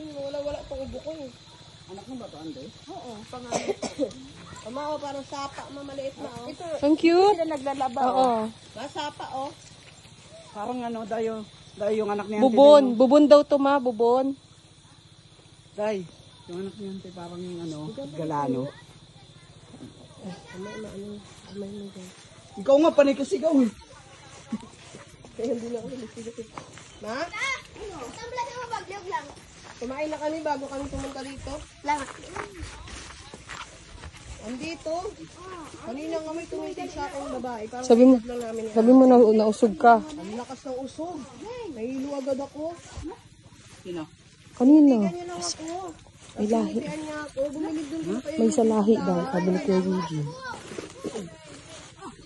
Wala pang ubo ko eh. Anak mo ba ito, Ande? Oo, pangalan. Tama o, parang sapa, mamaliit na o. Ito, ang cute. Sila naglalaba. Oo. Sapa o. Parang ano, dayo yung anak niya. Bubon. Bubon daw to ma, bubon. Day, yung anak niya, parang ano, galano. Amay mo dyan. Ikaw nga, panay ka sigaw eh. Kaya hindi na ako nalisigat eh. Ma? Saan ba naman magliyog lang? Kumain na kami bago kami pumunta dito. Lang. Andito. Kanina kami tumitig sa aking babae. Parang Sabi mo, lang namin yan. sabi mo na nausog ka. Ang lakas ng usog. Nahilo agad ako. Sino? Kanina. Ganyan lang ako. May lahi. Kaya niya ako. Bumilid dun sa kayo. May salahi daw, sabi ni Kuya Eugene.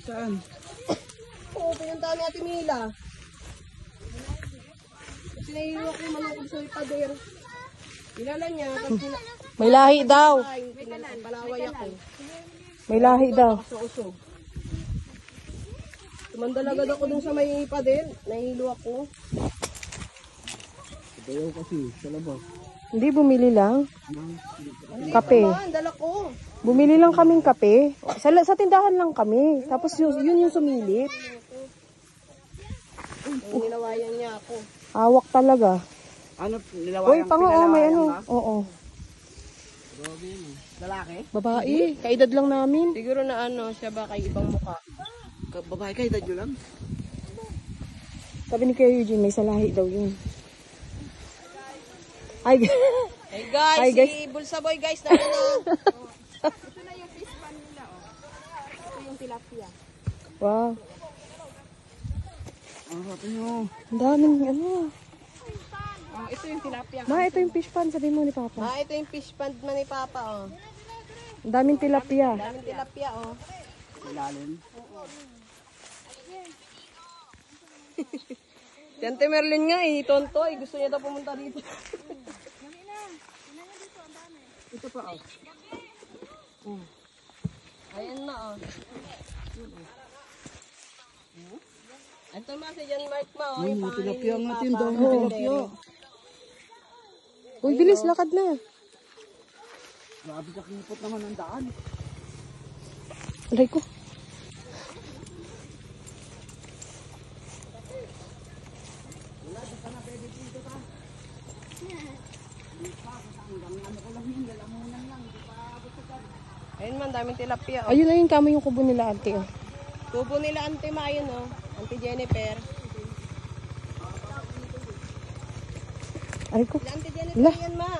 Saan? Oo, pinuntahan ni Ate Mila. Kasi nahilo ako malukod sa ipader. Kilala niya. Kasi May lahi daw. palaway ako. May lahi daw. Sa usog. Tumandal agad ako dun sa may ipader. Nahilo ako. Dayaw kasi, sa labas. Hindi, bumili lang. Kape. Man, dala ko. Bumili lang kaming kape. Sa tindahan lang kami. Tapos yun yung sumilip. Nilawayan niya ako. Awak talaga. Ano, Uy, nilawayan pango, may ano. ka? Oo. Lalaki? Babae. Kaedad lang namin. Siguro na ano, siya ba kay ibang mukha. Babae ka, edad nyo lang? Sabi ni Kuya Eugene, may salahi daw yun. Ay, Hey guys, Hi, guys. si Bulsa Boy guys na ano. Ito na yung fish pan nila, oh. Ito yung tilapia. wow. Ang rato nyo. Ang daming ano. Oh, ito yung tilapia. Ma, ito yung fish pan, sabi mo ni Papa. Ito yung fish pond man ni Papa oh. Ang daming tilapia. Daming tilapia oh. Ilalim. Si Ate Merlin nga eh, tonto eh. Gusto niya daw pumunta dito. Ito pa, oh. Ayan na oh. Ito ma si John Mark ma oh. Yung pangalan Tilapia ni natin Papa. daw. Tilapia. Uy, bilis, lakad na. Grabe ka kinipot naman ang daan. Aray ko. Ayun man, daming tilapia oh. Ayun, ayun, kamo yung kubo nila, ate. Oh. Tubo nila Ante Ma yun oh. Auntie Jennifer. Aray ko. Si Auntie Jennifer Lah. yan ma.